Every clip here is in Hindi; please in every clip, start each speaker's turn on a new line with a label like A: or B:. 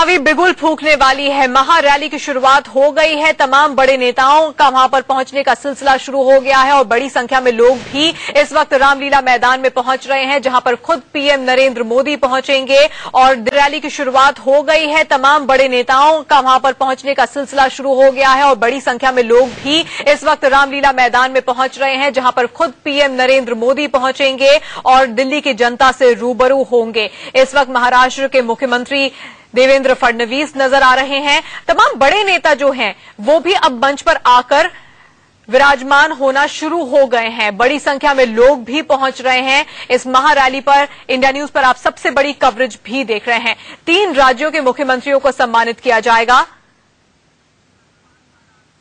A: अभी बिगुल फूंकने वाली है। महारैली की शुरुआत हो गई है। तमाम बड़े नेताओं का वहां पर पहुंचने का सिलसिला शुरू हो गया है और बड़ी संख्या में लोग भी इस वक्त रामलीला मैदान में पहुंच रहे हैं, जहां पर खुद पीएम नरेंद्र मोदी पहुंचेंगे और रैली की शुरुआत हो गई है। तमाम बड़े नेताओं का वहां पर पहुंचने का सिलसिला शुरू हो गया है और बड़ी संख्या में लोग भी इस वक्त रामलीला मैदान में पहुंच रहे हैं, जहां पर खुद पीएम नरेंद्र मोदी पहुंचेंगे और दिल्ली की जनता से रूबरू होंगे। इस वक्त महाराष्ट्र के मुख्यमंत्री देवेंद्र फडणवीस नजर आ रहे हैं। तमाम बड़े नेता जो हैं वो भी अब मंच पर आकर विराजमान होना शुरू हो गए हैं। बड़ी संख्या में लोग भी पहुंच रहे हैं इस महारैली पर। इंडिया न्यूज पर आप सबसे बड़ी कवरेज भी देख रहे हैं। 3 राज्यों के मुख्यमंत्रियों को सम्मानित किया जाएगा।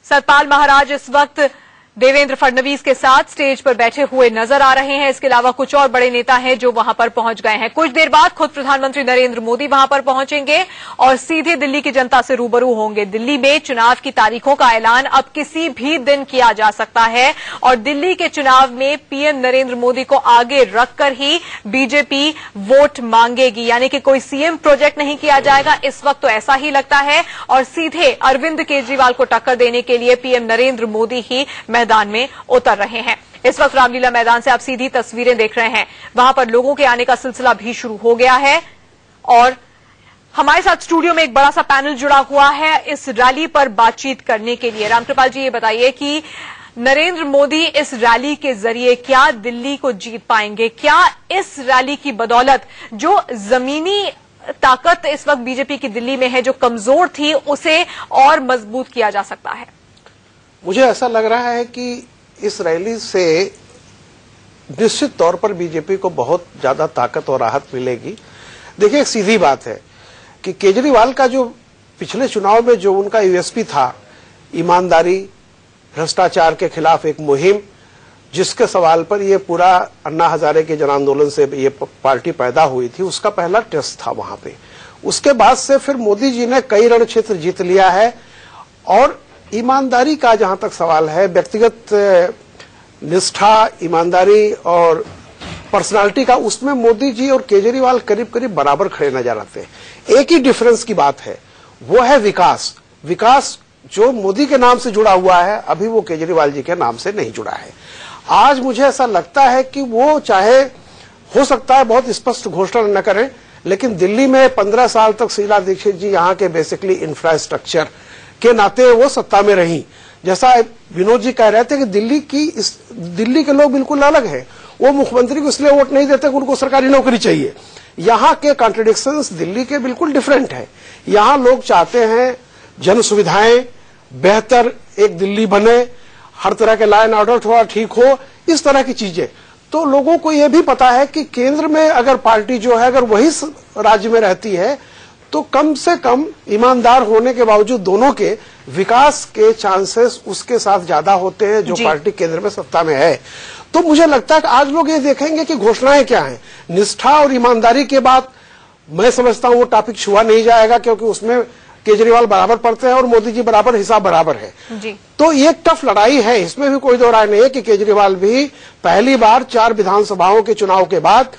A: सतपाल महाराज इस वक्त देवेंद्र फडणवीस के साथ स्टेज पर बैठे हुए नजर आ रहे हैं। इसके अलावा कुछ और बड़े नेता हैं जो वहां पर पहुंच गए हैं। कुछ देर बाद खुद प्रधानमंत्री नरेंद्र मोदी वहां पर पहुंचेंगे और सीधे दिल्ली की जनता से रूबरू होंगे। दिल्ली में चुनाव की तारीखों का ऐलान अब किसी भी दिन किया जा सकता है और दिल्ली के चुनाव में पीएम नरेंद्र मोदी को आगे रखकर ही बीजेपी वोट मांगेगी, यानी कि कोई सीएम प्रोजेक्ट नहीं किया जाएगा। इस वक्त तो ऐसा ही लगता है और सीधे अरविंद केजरीवाल को टक्कर देने के लिए पीएम नरेंद्र मोदी ही मैदान में उतर रहे हैं। इस वक्त रामलीला मैदान से आप सीधी तस्वीरें देख रहे हैं। वहां पर लोगों के आने का सिलसिला भी शुरू हो गया है और हमारे साथ स्टूडियो में एक बड़ा सा पैनल जुड़ा हुआ है इस रैली पर बातचीत करने के लिए। रामकृपाल जी, ये बताइए कि नरेंद्र मोदी इस रैली के जरिए क्या दिल्ली को जीत पाएंगे? क्या इस रैली की बदौलत जो जमीनी ताकत इस वक्त बीजेपी की दिल्ली में है, जो कमजोर थी, उसे और मजबूत किया जा सकता है?
B: मुझे ऐसा लग रहा है कि इस रैली से निश्चित तौर पर बीजेपी को बहुत ज्यादा ताकत और राहत मिलेगी। देखिए, एक सीधी बात है कि केजरीवाल का जो पिछले चुनाव में जो उनका यूएसपी था, ईमानदारी, भ्रष्टाचार के खिलाफ एक मुहिम, जिसके सवाल पर ये पूरा अन्ना हजारे के जन आंदोलन से ये पार्टी पैदा हुई थी, उसका पहला टेस्ट था वहां पे। उसके बाद से फिर मोदी जी ने कई रण क्षेत्र जीत लिया है और ईमानदारी का जहां तक सवाल है, व्यक्तिगत निष्ठा, ईमानदारी और पर्सनालिटी का, उसमें मोदी जी और केजरीवाल करीब करीब बराबर खड़े नजर आते हैं। एक ही डिफरेंस की बात है, वो है विकास। विकास जो मोदी के नाम से जुड़ा हुआ है, अभी वो केजरीवाल जी के नाम से नहीं जुड़ा है। आज मुझे ऐसा लगता है कि वो चाहे हो सकता है बहुत स्पष्ट घोषणा न करें, लेकिन दिल्ली में 15 साल तक शीला दीक्षित जी यहाँ के बेसिकली इंफ्रास्ट्रक्चर के नाते वो सत्ता में रही। जैसा विनोद जी कह रहे थे कि दिल्ली के लोग बिल्कुल अलग हैं। वो मुख्यमंत्री को इसलिए वोट नहीं देते कि उनको सरकारी नौकरी चाहिए। यहाँ के कॉन्ट्रडिक्शंस दिल्ली के बिल्कुल डिफरेंट है। यहाँ लोग चाहते हैं जन सुविधाएं बेहतर, एक दिल्ली बने, हर तरह के लॉ एंड ऑर्डर थोड़ा ठीक हो, इस तरह की चीजें। तो लोगों को यह भी पता है कि केंद्र में अगर पार्टी जो है अगर वही राज्य में रहती है तो कम से कम ईमानदार होने के बावजूद दोनों के विकास के चांसेस उसके साथ ज्यादा होते हैं जो पार्टी केंद्र में सत्ता में है। तो मुझे लगता है कि आज लोग ये देखेंगे कि घोषणाएं क्या हैं। निष्ठा और ईमानदारी के बाद मैं समझता हूं वो टॉपिक छुआ नहीं जाएगा, क्योंकि उसमें केजरीवाल बराबर पड़ते हैं और मोदी जी बराबर, हिसाब बराबर है जी। तो ये टफ लड़ाई है, इसमें भी कोई दो राय नहीं है कि केजरीवाल भी पहली बार 4 विधानसभाओं के चुनाव के बाद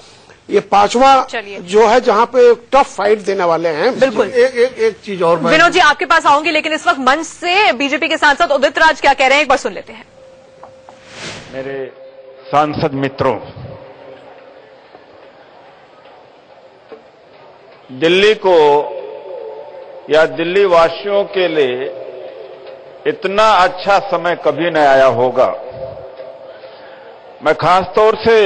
B: ये 5वां जो है जहां पे टफ फाइट देने वाले हैं।
A: बिल्कुल।
B: एक चीज और
A: विनोद जी आपके पास आऊंगी, लेकिन इस वक्त मंच से बीजेपी के सांसद उदित राज क्या कह रहे हैं, एक बार सुन लेते हैं।
C: मेरे सांसद मित्रों, दिल्ली को या दिल्ली वासियों के लिए इतना अच्छा समय कभी न आया होगा। मैं खास तौर से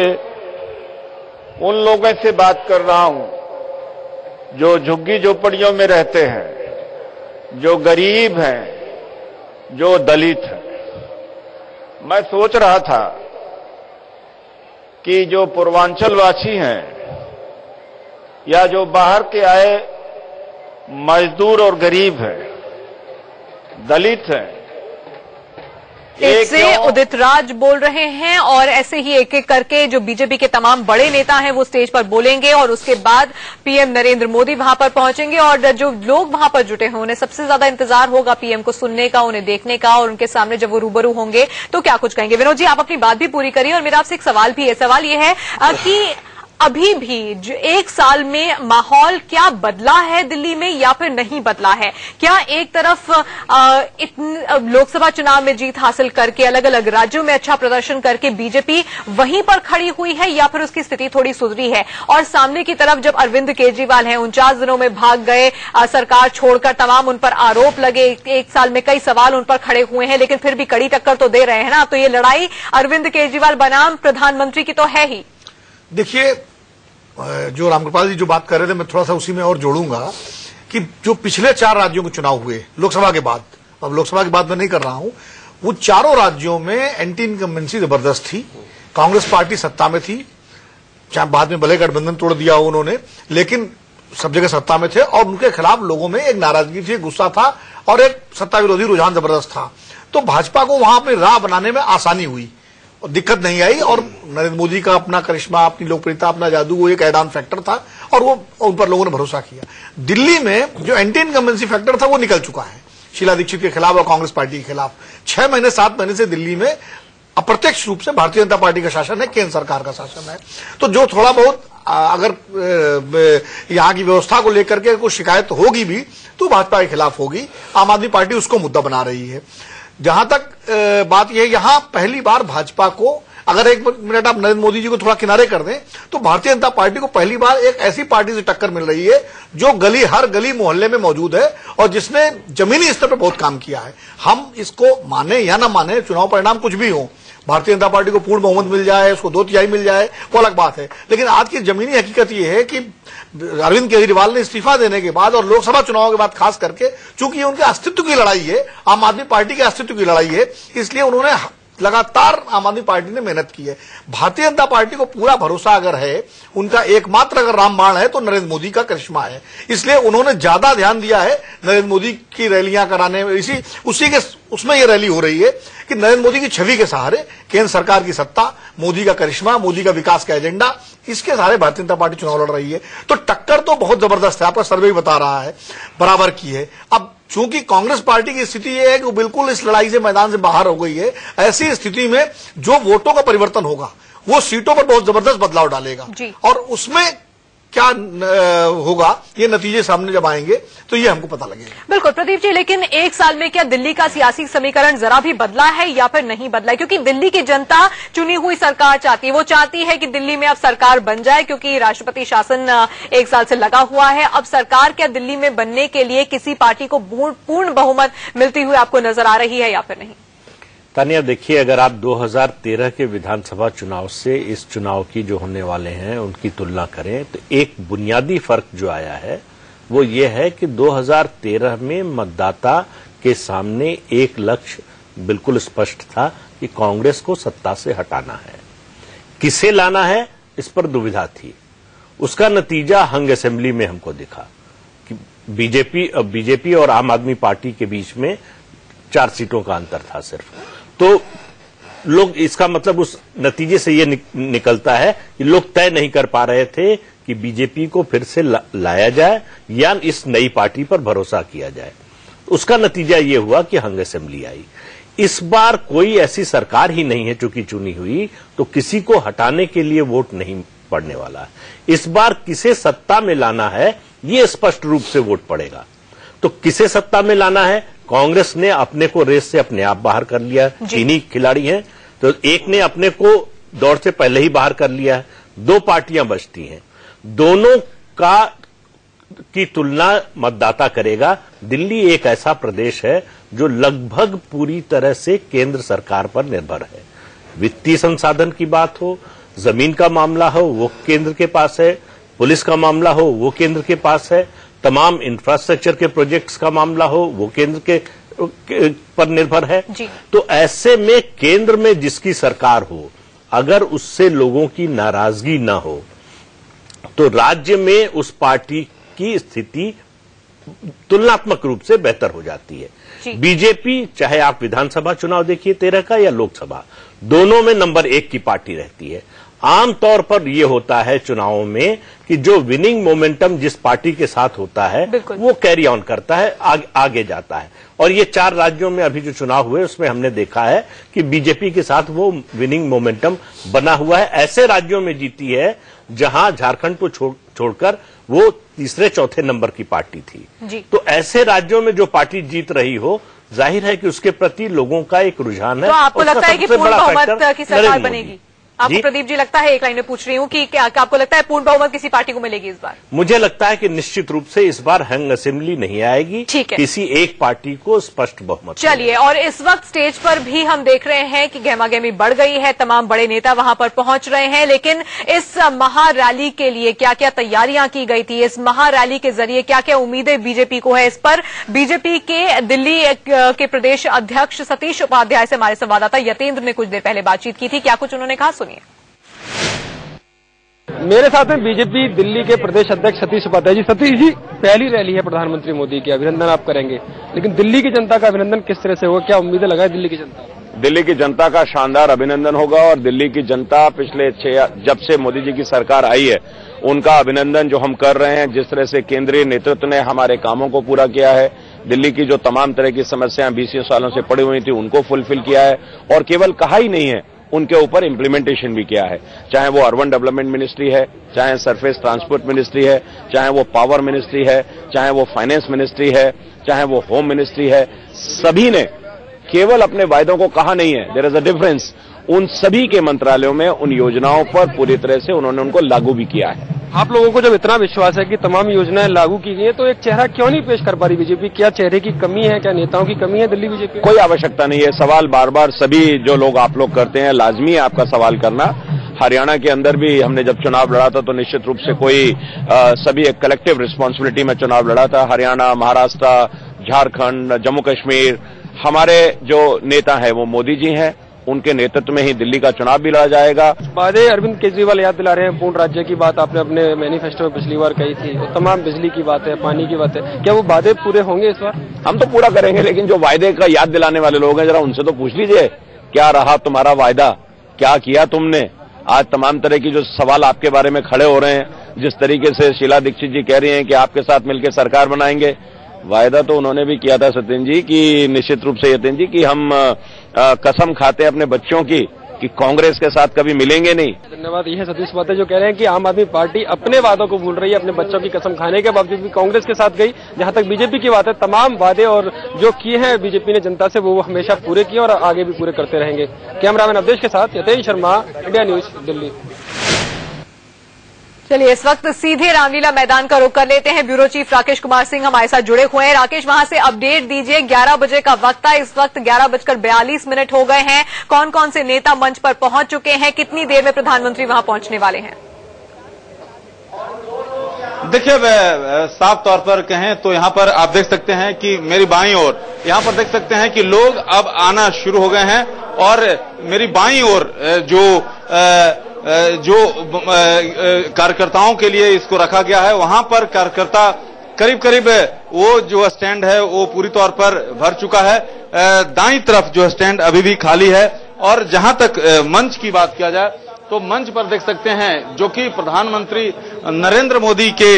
C: उन लोगों से बात कर रहा हूं जो झुग्गी झोपड़ियों में रहते हैं, जो गरीब हैं, जो दलित हैं। मैं सोच रहा था कि जो पूर्वांचलवासी हैं या जो बाहर के आए मजदूर और गरीब हैं, दलित हैं,
A: से उदित राज बोल रहे हैं और ऐसे ही एक एक करके जो बीजेपी के तमाम बड़े नेता हैं वो स्टेज पर बोलेंगे और उसके बाद पीएम नरेंद्र मोदी वहां पर पहुंचेंगे और जो लोग वहां पर जुटे हैं उन्हें सबसे ज्यादा इंतजार होगा पीएम को सुनने का, उन्हें देखने का और उनके सामने जब वो रूबरू होंगे तो क्या कुछ कहेंगे। विनोद जी आप अपनी बात भी पूरी करिए और मेरा आपसे एक सवाल भी है। सवाल ये है कि अभी भी जो एक साल में माहौल क्या बदला है दिल्ली में या फिर नहीं बदला है? क्या एक तरफ लोकसभा चुनाव में जीत हासिल करके अलग अलग राज्यों में अच्छा प्रदर्शन करके बीजेपी वहीं पर खड़ी हुई है या फिर उसकी स्थिति थोड़ी सुधरी है? और सामने की तरफ जब अरविंद केजरीवाल हैं, 49 दिनों में भाग गए, सरकार छोड़कर, तमाम उन पर आरोप लगे, एक साल में कई सवाल उन पर खड़े हुए हैं, लेकिन फिर भी कड़ी टक्कर तो दे रहे हैं ना। तो ये लड़ाई अरविंद केजरीवाल बनाम प्रधानमंत्री की तो है ही।
D: देखिए, जो रामकृपाल जी जो बात कर रहे थे, मैं थोड़ा सा उसी में और जोड़ूंगा कि जो पिछले 4 राज्यों के चुनाव हुए लोकसभा के बाद, अब लोकसभा की बात मैं नहीं कर रहा हूं, वो चारों राज्यों में एंटी इनकम्बेंसी जबरदस्त थी। कांग्रेस पार्टी सत्ता में थी, चाहे बाद में भले गठबंधन तोड़ दिया उन्होंने, लेकिन सब जगह सत्ता में थे और उनके खिलाफ लोगों में एक नाराजगी थी, गुस्सा था और एक सत्ता विरोधी रुझान जबरदस्त था। तो भाजपा को वहां अपनी राह बनाने में आसानी हुई और दिक्कत नहीं आई, और नरेंद्र मोदी का अपना करिश्मा, अपनी लोकप्रियता, अपना जादू, वो एक एड ऑन फैक्टर था और वो उन पर लोगों ने भरोसा किया। दिल्ली में जो एंटी इनकम्बेंसी फैक्टर था वो निकल चुका है शीला दीक्षित के खिलाफ और कांग्रेस पार्टी के खिलाफ। 6 महीने 7 महीने से दिल्ली में अप्रत्यक्ष रूप से भारतीय जनता पार्टी का शासन है, केंद्र सरकार का शासन है। तो जो थोड़ा बहुत अगर यहां की व्यवस्था को लेकर के कुछ शिकायत होगी भी तो भाजपा के खिलाफ होगी। आम आदमी पार्टी उसको मुद्दा बना रही है। जहां तक बात यह, यहां पहली बार भाजपा को, अगर एक मिनट आप नरेंद्र मोदी जी को थोड़ा किनारे कर दें, तो भारतीय जनता पार्टी को पहली बार एक ऐसी पार्टी से टक्कर मिल रही है जो हर गली मोहल्ले में मौजूद है और जिसने जमीनी स्तर पर बहुत काम किया है। हम इसको माने या ना माने, चुनाव परिणाम कुछ भी हो, भारतीय जनता पार्टी को पूर्ण बहुमत मिल जाए, उसको 2/3 मिल जाए, वो अलग बात है। लेकिन आज की जमीनी हकीकत यह है कि अरविंद केजरीवाल ने इस्तीफा देने के बाद और लोकसभा चुनाव के बाद खास करके, चूंकि उनके अस्तित्व की लड़ाई है, आम आदमी पार्टी के अस्तित्व की लड़ाई है, इसलिए उन्होंने लगातार आम आदमी पार्टी ने मेहनत की है। भारतीय जनता पार्टी को पूरा भरोसा अगर है, उनका एकमात्र अगर रामबाण है तो नरेंद्र मोदी का करिश्मा है। इसलिए उन्होंने ज्यादा ध्यान दिया है नरेंद्र मोदी की रैलियां कराने में। उसी के उसमें यह रैली हो रही है कि नरेंद्र मोदी की छवि के सहारे केंद्र सरकार की सत्ता, मोदी का करिश्मा, मोदी का विकास का एजेंडा, इसके सहारे भारतीय जनता पार्टी चुनाव लड़ रही है। तो टक्कर तो बहुत जबरदस्त है, आपका सर्वे बता रहा है, बराबर की है। अब चूंकि कांग्रेस पार्टी की स्थिति यह है कि वो बिल्कुल इस लड़ाई से मैदान से बाहर हो गई है, ऐसी स्थिति में जो वोटों का परिवर्तन होगा वो सीटों पर बहुत जबरदस्त बदलाव डालेगा और उसमें क्या होगा, ये नतीजे सामने जब आएंगे तो ये हमको पता लगेगा।
A: बिल्कुल प्रदीप जी, लेकिन एक साल में क्या दिल्ली का सियासी समीकरण जरा भी बदला है या फिर नहीं बदला है? क्योंकि दिल्ली की जनता चुनी हुई सरकार चाहती है, वो चाहती है कि दिल्ली में अब सरकार बन जाए, क्योंकि राष्ट्रपति शासन 1 साल से लगा हुआ है। अब सरकार क्या दिल्ली में बनने के लिए किसी पार्टी को पूर्ण बहुमत मिलती हुई आपको नजर आ रही है या फिर नहीं?
E: तानिया, देखिए, अगर आप 2013 के विधानसभा चुनाव से इस चुनाव की जो होने वाले हैं उनकी तुलना करें तो एक बुनियादी फर्क जो आया है वो ये है कि 2013 में मतदाता के सामने एक लक्ष्य बिल्कुल स्पष्ट था कि कांग्रेस को सत्ता से हटाना है। किसे लाना है, इस पर दुविधा थी। उसका नतीजा हंग असेंबली में हमको दिखा कि बीजेपी और आम आदमी पार्टी के बीच में 4 सीटों का अंतर था सिर्फ। तो लोग, इसका मतलब उस नतीजे से यह निकलता है कि लोग तय नहीं कर पा रहे थे कि बीजेपी को फिर से लाया जाए या इस नई पार्टी पर भरोसा किया जाए। उसका नतीजा यह हुआ कि हंग असेंबली आई। इस बार कोई ऐसी सरकार ही नहीं है चूंकि चुनी हुई, तो किसी को हटाने के लिए वोट नहीं पड़ने वाला है। इस बार किसे सत्ता में लाना है ये स्पष्ट रूप से वोट पड़ेगा। तो किसे सत्ता में लाना है, कांग्रेस ने अपने को रेस से अपने आप बाहर कर लिया, 3 ही खिलाड़ी हैं, तो एक ने अपने को दौड़ से पहले ही बाहर कर लिया है, 2 पार्टियां बचती हैं। दोनों की तुलना मतदाता करेगा। दिल्ली एक ऐसा प्रदेश है जो लगभग पूरी तरह से केंद्र सरकार पर निर्भर है। वित्तीय संसाधन की बात हो, जमीन का मामला हो, वो केंद्र के पास है, पुलिस का मामला हो, वो केंद्र के पास है, तमाम इंफ्रास्ट्रक्चर के प्रोजेक्ट्स का मामला हो, वो केंद्र के पर निर्भर है। तो ऐसे में केंद्र में जिसकी सरकार हो, अगर उससे लोगों की नाराजगी न हो तो राज्य में उस पार्टी की स्थिति तुलनात्मक रूप से बेहतर हो जाती है। बीजेपी, चाहे आप विधानसभा चुनाव देखिए 13 का या लोकसभा, दोनों में नंबर 1 की पार्टी रहती है। आमतौर पर यह होता है चुनावों में कि जो विनिंग मोमेंटम जिस पार्टी के साथ होता है वो कैरी ऑन करता है, आगे जाता है। और ये 4 राज्यों में अभी जो चुनाव हुए उसमें हमने देखा है कि बीजेपी के साथ वो विनिंग मोमेंटम बना हुआ है। ऐसे राज्यों में जीती है जहां झारखंड को छोड़कर वो तीसरे चौथे नंबर की पार्टी थी। तो ऐसे राज्यों में जो पार्टी जीत रही हो, जाहिर है कि उसके प्रति लोगों का एक रुझान है।
A: तो आपको लगता है कि पूर्ण बहुमत की सरकार बनेगी? आपको प्रदीप जी लगता है, एक लाइन में पूछ रही हूँ कि क्या आपको लगता है पूर्ण बहुमत किसी पार्टी को मिलेगी इस बार?
E: मुझे लगता है कि निश्चित रूप से इस बार हंग असेंबली नहीं आएगी,
A: ठीक है,
E: किसी एक पार्टी को स्पष्ट बहुमत।
A: चलिए, और इस वक्त स्टेज पर भी हम देख रहे हैं कि गहमागहमी बढ़ गई है, तमाम बड़े नेता वहां पर पहुंच रहे हैं। लेकिन इस महारैली के लिए क्या क्या तैयारियां की गई थी, इस महारैली के जरिए क्या क्या उम्मीदें बीजेपी को है, इस पर बीजेपी के दिल्ली के प्रदेश अध्यक्ष सतीश उपाध्याय से हमारे संवाददाता यतेंद्र ने कुछ देर पहले बातचीत की थी। क्या कुछ उन्होंने कहा, सुनिए।
F: मेरे साथ में बीजेपी दिल्ली के प्रदेश अध्यक्ष सतीश उपाध्याय जी। सतीश जी, पहली रैली है प्रधानमंत्री मोदी की, अभिनंदन आप करेंगे, लेकिन दिल्ली की जनता का अभिनंदन किस तरह से होगा, क्या उम्मीदें लगाए दिल्ली की जनता?
C: दिल्ली की जनता का शानदार अभिनंदन होगा और दिल्ली की जनता पिछले जब से मोदी जी की सरकार आई है उनका अभिनंदन जो हम कर रहे हैं, जिस तरह से केंद्रीय नेतृत्व ने हमारे कामों को पूरा किया है, दिल्ली की जो तमाम तरह की समस्याएं 20 सालों से पड़ी हुई थी उनको फुलफिल किया है, और केवल कहा ही नहीं है, उनके ऊपर इम्प्लीमेंटेशन भी किया है। चाहे वो अर्बन डेवलपमेंट मिनिस्ट्री है, चाहे सरफेस ट्रांसपोर्ट मिनिस्ट्री है, चाहे वो पावर मिनिस्ट्री है, चाहे वो फाइनेंस मिनिस्ट्री है, चाहे वो होम मिनिस्ट्री है, सभी ने केवल अपने वायदों को कहा नहीं है, देयर इज अ डिफरेंस। उन सभी के मंत्रालयों में उन योजनाओं पर पूरी तरह से उन्होंने उनको लागू भी किया है।
F: आप लोगों को जब इतना विश्वास है कि तमाम योजनाएं लागू की गई है, तो एक चेहरा क्यों नहीं पेश कर पा रही बीजेपी? क्या चेहरे की कमी है, क्या नेताओं की कमी है दिल्ली बीजेपी?
C: कोई आवश्यकता नहीं है, सवाल बार बार सभी जो लोग आप लोग करते हैं, लाजमी है आपका सवाल करना। हरियाणा के अंदर भी हमने जब चुनाव लड़ा था तो निश्चित रूप से सभी एक कलेक्टिव रिस्पांसिबिलिटी में चुनाव लड़ा था। हरियाणा, महाराष्ट्र, झारखंड, जम्मू कश्मीर, हमारे जो नेता है वो मोदी जी हैं, उनके नेतृत्व में ही दिल्ली का चुनाव भी लड़ा जाएगा।
F: वादे अरविंद केजरीवाल याद दिला रहे हैं, पूर्ण राज्य की बात आपने अपने मैनिफेस्टो में पिछली बार कही थी, तो तमाम बिजली की बात है, पानी की बात है, क्या वो वादे पूरे होंगे इस बार?
C: हम तो पूरा करेंगे, लेकिन जो वायदे का याद दिलाने वाले लोग हैं जरा उनसे तो पूछ लीजिए, क्या रहा तुम्हारा वायदा, क्या किया तुमने? आज तमाम तरह की जो सवाल आपके बारे में खड़े हो रहे हैं, जिस तरीके से शीला दीक्षित जी कह रही हैं कि आपके साथ मिलकर सरकार बनाएंगे, वायदा तो उन्होंने भी किया था सत्येंद्र जी कि निश्चित रूप से यतेंद्र जी कि हम कसम खाते हैं अपने बच्चों की कि कांग्रेस के साथ कभी मिलेंगे नहीं।
F: धन्यवाद। ये है सतीश उपाध्याय जो कह रहे हैं कि आम आदमी पार्टी अपने वादों को भूल रही है, अपने बच्चों की कसम खाने के बावजूद भी कांग्रेस के साथ गई। जहां तक बीजेपी की बात है, तमाम वादे और जो किए हैं बीजेपी ने जनता से वो हमेशा पूरे किए और आगे भी पूरे करते रहेंगे। कैमरामैन अवधेश के साथ यतेंद्र शर्मा, इंडिया न्यूज, दिल्ली।
A: चलिए, इस वक्त सीधे रामलीला मैदान का रुख कर लेते हैं। ब्यूरो चीफ राकेश कुमार सिंह हमारे साथ जुड़े हुए हैं। राकेश, वहां से अपडेट दीजिए। 11 बजे का वक्त है, इस वक्त 11:42 हो गए हैं। कौन कौन से नेता मंच पर पहुंच चुके हैं, कितनी देर में प्रधानमंत्री वहां पहुंचने वाले हैं?
G: देखिए, साफ तौर पर कहें तो यहाँ पर आप देख सकते हैं कि मेरी बाईं ओर यहाँ पर देख सकते हैं कि लोग अब आना शुरू हो गए हैं, और मेरी बाईं ओर जो कार्यकर्ताओं के लिए इसको रखा गया है, वहां पर कार्यकर्ता करीब करीब वो जो स्टैंड है वो पूरी तौर पर भर चुका है। दाईं तरफ जो स्टैंड अभी भी खाली है, और जहां तक मंच की बात किया जाए तो मंच पर देख सकते हैं जो कि प्रधानमंत्री नरेंद्र मोदी के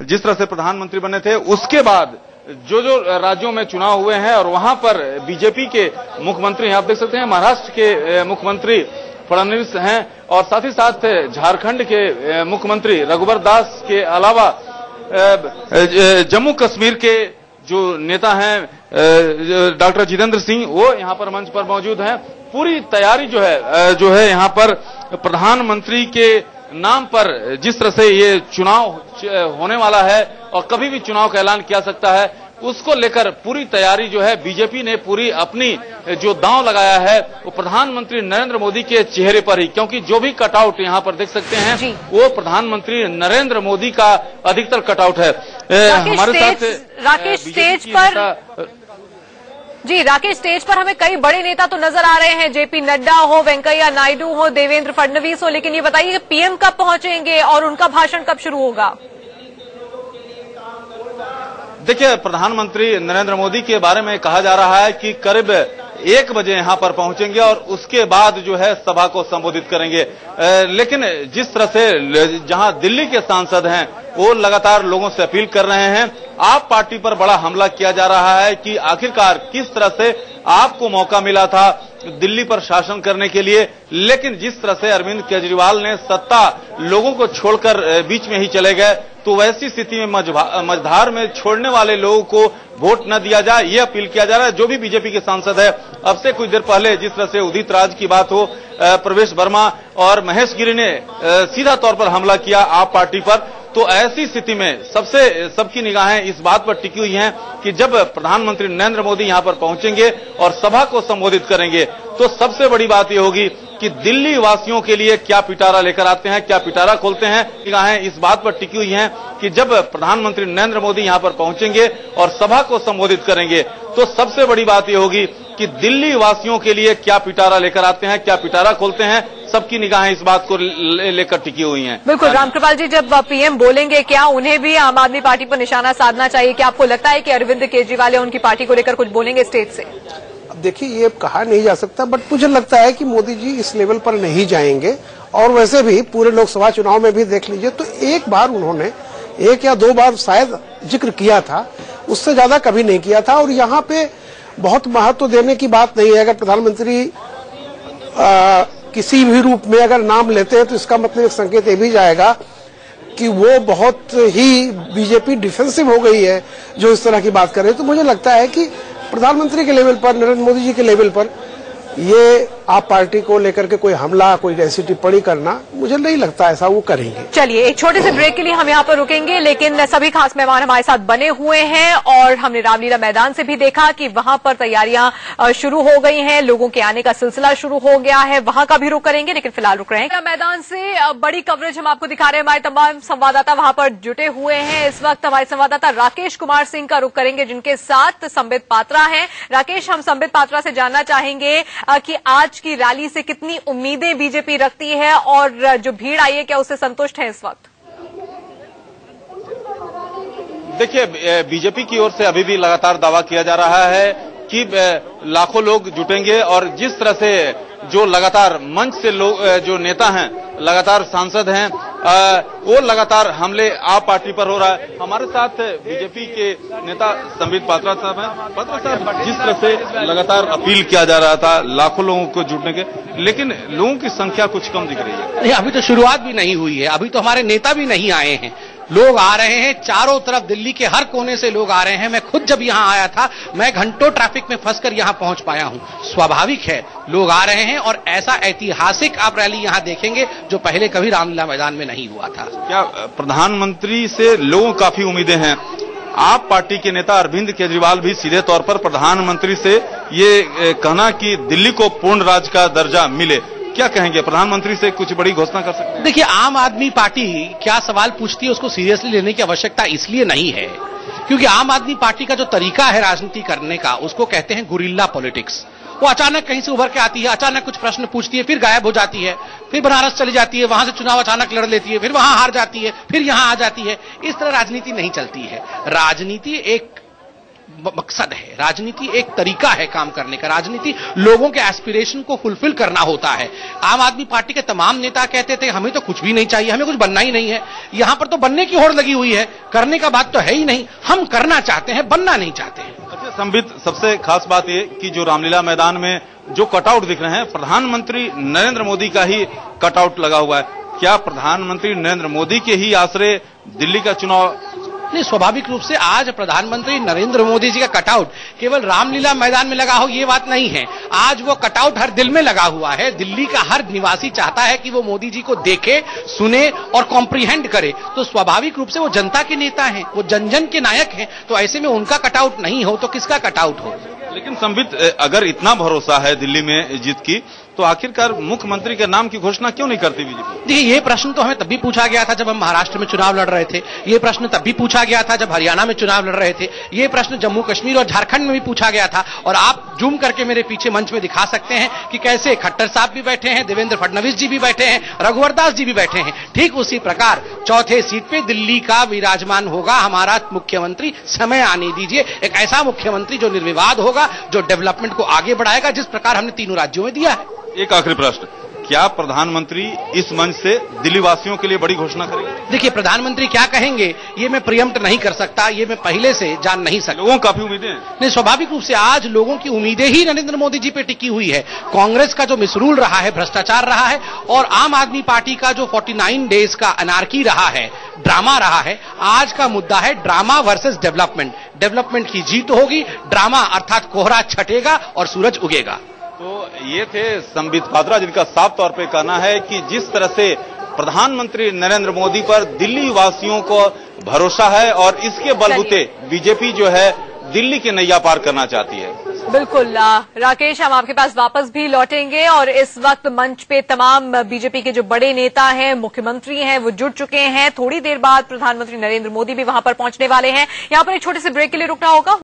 G: जिस तरह से प्रधानमंत्री बने थे उसके बाद जो राज्यों में चुनाव हुए हैं, और वहां पर बीजेपी के मुख्यमंत्री आप देख सकते हैं, महाराष्ट्र के मुख्यमंत्री फडणवीस हैं, और साथ ही साथ झारखंड के मुख्यमंत्री रघुवर दास के अलावा जम्मू कश्मीर के जो नेता हैं डॉक्टर जितेंद्र सिंह, वो यहाँ पर मंच पर मौजूद हैं। पूरी तैयारी जो है यहाँ पर प्रधानमंत्री के नाम पर जिस तरह से ये चुनाव होने वाला है और कभी भी चुनाव का ऐलान किया सकता है, उसको लेकर पूरी तैयारी जो है बीजेपी ने पूरी अपनी जो दांव लगाया है वो प्रधानमंत्री नरेंद्र मोदी के चेहरे पर ही, क्योंकि जो भी कटआउट यहाँ पर देख सकते हैं वो प्रधानमंत्री नरेंद्र मोदी का अधिकतर कटआउट है। हमारे साथ
A: राकेश स्टेज पर राकेश स्टेज पर हमें कई बड़े नेता तो नजर आ रहे हैं, जेपी नड्डा हो, वेंकैया नायडू हो, देवेंद्र फडणवीस हो, लेकिन ये बताइए कि पीएम कब पहुंचेंगे और उनका भाषण कब शुरू होगा?
G: देखिए, प्रधानमंत्री नरेंद्र मोदी के बारे में कहा जा रहा है कि करीब 1 बजे यहां पर पहुंचेंगे और उसके बाद जो है सभा को संबोधित करेंगे। लेकिन जिस तरह से जहां दिल्ली के सांसद हैं वो लगातार लोगों से अपील कर रहे हैं, आप पार्टी पर बड़ा हमला किया जा रहा है कि आखिरकार किस तरह से आपको मौका मिला था दिल्ली पर शासन करने के लिए, लेकिन जिस तरह से अरविंद केजरीवाल ने सत्ता लोगों को छोड़कर बीच में ही चले गए, तो वैसी स्थिति में मझधार में छोड़ने वाले लोगों को वोट न दिया जाए, ये अपील किया जा रहा है। जो भी बीजेपी के सांसद है, अब से कुछ देर पहले जिस तरह से उदित राज की बात हो, प्रवेश वर्मा और महेश गिरी ने सीधा तौर पर हमला किया आप पार्टी पर, तो ऐसी स्थिति में सबकी निगाहें इस बात पर टिकी हुई हैं कि जब प्रधानमंत्री नरेंद्र मोदी यहां पर पहुंचेंगे और सभा को संबोधित करेंगे, तो सबसे बड़ी बात यह होगी कि दिल्ली वासियों के लिए क्या पिटारा लेकर आते हैं, क्या पिटारा खोलते हैं। निगाहें इस बात पर टिकी हुई हैं कि जब प्रधानमंत्री नरेंद्र मोदी यहां पर पहुंचेंगे और सभा को संबोधित करेंगे, तो सबसे बड़ी बात यह होगी कि दिल्ली वासियों के लिए क्या पिटारा लेकर आते हैं, क्या पिटारा खोलते हैं। सबकी निगाहें इस बात को लेकर टिकी हुई हैं।
A: बिल्कुल रामकृपाल जी, जब पीएम बोलेंगे क्या उन्हें भी आम आदमी पार्टी पर निशाना साधना चाहिए? क्या आपको लगता है कि अरविंद केजरीवाल या उनकी पार्टी को लेकर कुछ बोलेंगे स्टेज से?
B: अब देखिए, ये कहा नहीं जा सकता, बट मुझे लगता है कि मोदी जी इस लेवल पर नहीं जाएंगे। और वैसे भी पूरे लोकसभा चुनाव में भी देख लीजिए तो एक बार उन्होंने 1 या 2 बार शायद जिक्र किया था, उससे ज्यादा कभी नहीं किया था। और यहाँ पे बहुत महत्व देने की बात नहीं है। अगर प्रधानमंत्री किसी भी रूप में अगर नाम लेते हैं तो इसका मतलब एक संकेत ये भी जाएगा कि वो बहुत ही बीजेपी डिफेंसिव हो गई है जो इस तरह की बात कर रहे हैं। तो मुझे लगता है कि प्रधानमंत्री के लेवल पर, नरेंद्र मोदी जी के लेवल पर ये आप पार्टी को लेकर के कोई हमला, कोई ऐसी टिप्पणी करना, मुझे नहीं लगता ऐसा वो करेंगे।
A: चलिए एक छोटे से ब्रेक के लिए हम यहाँ पर रुकेंगे, लेकिन सभी खास मेहमान हमारे साथ बने हुए हैं और हमने रामलीला मैदान से भी देखा कि वहां पर तैयारियां शुरू हो गई हैं, लोगों के आने का सिलसिला शुरू हो गया है, वहां का भी रुक करेंगे। लेकिन फिलहाल रुक रहे हैं मैदान से बड़ी कवरेज हम आपको दिखा रहे हैं। हमारे तमाम संवाददाता वहां पर जुटे हुए हैं। इस वक्त हमारे संवाददाता राकेश कुमार सिंह का रुक करेंगे, जिनके साथ संबित पात्रा हैं। राकेश, हम संबित पात्रा से जानना चाहेंगे कि आज की रैली से कितनी उम्मीदें बीजेपी रखती है और जो भीड़ आई है क्या उससे संतुष्ट है इस वक्त?
G: देखिए, बीजेपी की ओर से अभी भी लगातार दावा किया जा रहा है कि लाखों लोग जुटेंगे और जिस तरह से जो लगातार मंच से लोग, जो नेता हैं, लगातार सांसद हैं, वो लगातार हमले आप पार्टी पर हो रहा है। हमारे साथ बीजेपी के नेता संबित पात्रा साहब हैं। पात्रा साहब, जिस तरह से लगातार अपील किया जा रहा था लाखों लोगों को जुटने के, लेकिन लोगों की संख्या कुछ कम दिख रही है।
H: नहीं, अभी तो शुरुआत भी नहीं हुई है, अभी तो हमारे नेता भी नहीं आए हैं। लोग आ रहे हैं, चारों तरफ दिल्ली के हर कोने से लोग आ रहे हैं। मैं खुद जब यहां आया था, मैं घंटों ट्रैफिक में फंसकर यहां पहुंच पाया हूं। स्वाभाविक है, लोग आ रहे हैं और ऐसा ऐतिहासिक आप रैली यहां देखेंगे जो पहले कभी रामलीला मैदान में नहीं हुआ था।
G: क्या प्रधानमंत्री से लोगों को काफी उम्मीदें हैं? आप पार्टी के नेता अरविंद केजरीवाल भी सीधे तौर पर प्रधानमंत्री से ये कहना कि दिल्ली को पूर्ण राज्य का दर्जा मिले, क्या कहेंगे? प्रधानमंत्री से कुछ बड़ी घोषणा कर सकते हैं?
H: देखिए, आम आदमी पार्टी क्या सवाल पूछती है उसको सीरियसली लेने की आवश्यकता इसलिए नहीं है क्योंकि आम आदमी पार्टी का जो तरीका है राजनीति करने का, उसको कहते हैं गुरिल्ला पॉलिटिक्स। वो अचानक कहीं से उभर के आती है, अचानक कुछ प्रश्न पूछती है, फिर गायब हो जाती है, फिर बनारस चली जाती है, वहां से चुनाव अचानक लड़ लेती है, फिर वहां हार जाती है, फिर यहां आ जाती है। इस तरह राजनीति नहीं चलती है। राजनीति एक मकसद है, राजनीति एक तरीका है काम करने का। राजनीति लोगों के एस्पिरेशन को फुलफिल करना होता है। आम आदमी पार्टी के तमाम नेता कहते थे हमें तो कुछ भी नहीं चाहिए, हमें कुछ बनना ही नहीं है। यहां पर तो बनने की होड़ लगी हुई है, करने का बात तो है ही नहीं। हम करना चाहते हैं, बनना नहीं चाहते हैं।
G: अच्छा संबित, सबसे खास बात ये कि जो रामलीला मैदान में जो कटआउट दिख रहे हैं, प्रधानमंत्री नरेंद्र मोदी का ही कटआउट लगा हुआ है। क्या प्रधानमंत्री नरेंद्र मोदी के ही आश्रय दिल्ली का चुनाव?
H: नहीं, स्वाभाविक रूप से आज प्रधानमंत्री नरेंद्र मोदी जी का कटआउट केवल रामलीला मैदान में लगा हो ये बात नहीं है। आज वो कटआउट हर दिल में लगा हुआ है। दिल्ली का हर निवासी चाहता है कि वो मोदी जी को देखे, सुने और कॉम्प्रिहेंड करे। तो स्वाभाविक रूप से वो जनता के नेता हैं, वो जन जन के नायक हैं। तो ऐसे में उनका कटआउट नहीं हो तो किसका कटआउट हो?
G: लेकिन संबित, अगर इतना भरोसा है दिल्ली में जीत की, तो आखिरकार मुख्यमंत्री के नाम की घोषणा क्यों नहीं करती बीजेपी?
H: देखिए, ये प्रश्न तो हमें तब भी पूछा गया था जब हम महाराष्ट्र में चुनाव लड़ रहे थे, ये प्रश्न तब भी पूछा गया था जब हरियाणा में चुनाव लड़ रहे थे, ये प्रश्न जम्मू कश्मीर और झारखंड में भी पूछा गया था। और आप जूम करके मेरे पीछे मंच में दिखा सकते हैं कि कैसे खट्टर साहब भी बैठे हैं, देवेंद्र फडणवीस जी भी बैठे हैं, रघुवर दास जी भी बैठे हैं। ठीक उसी प्रकार चौथे सीट पे दिल्ली का विराजमान होगा हमारा मुख्यमंत्री। समय आने दीजिए, एक ऐसा मुख्यमंत्री जो निर्विवाद होगा, जो डेवलपमेंट को आगे बढ़ाएगा, जिस प्रकार हमने तीनों राज्यों में दिया है।
G: एक आखिरी प्रश्न, क्या प्रधानमंत्री इस मंच से दिल्ली वासियों के लिए बड़ी घोषणा करेंगे?
H: देखिए, प्रधानमंत्री क्या कहेंगे ये मैं प्रियम्प्ट नहीं कर सकता, ये मैं पहले से जान नहीं सकता।
G: लोगों को काफी उम्मीदें हैं।
H: नहीं, स्वाभाविक रूप से आज लोगों की उम्मीदें ही नरेंद्र मोदी जी पे टिकी हुई है। कांग्रेस का जो मिसरूल रहा है, भ्रष्टाचार रहा है, और आम आदमी पार्टी का जो 49 डेज का अनार्की रहा है, ड्रामा रहा है, आज का मुद्दा है ड्रामा वर्सेस डेवलपमेंट। डेवलपमेंट की जीत होगी, ड्रामा अर्थात कोहरा छटेगा और सूरज उगेगा।
G: तो ये थे संबित पात्रा, जिनका साफ तौर पे कहना है कि जिस तरह से प्रधानमंत्री नरेंद्र मोदी पर दिल्ली वासियों को भरोसा है और इसके बलबूते बीजेपी जो है दिल्ली की नैया पार करना चाहती है।
A: बिल्कुल राकेश, हम आपके पास वापस भी लौटेंगे और इस वक्त मंच पे तमाम बीजेपी के जो बड़े नेता हैं, मुख्यमंत्री हैं, वो जुड़ चुके हैं। थोड़ी देर बाद प्रधानमंत्री नरेंद्र मोदी भी वहां पर पहुंचने वाले हैं। यहां पर एक छोटे से ब्रेक के लिए रुकना होगा।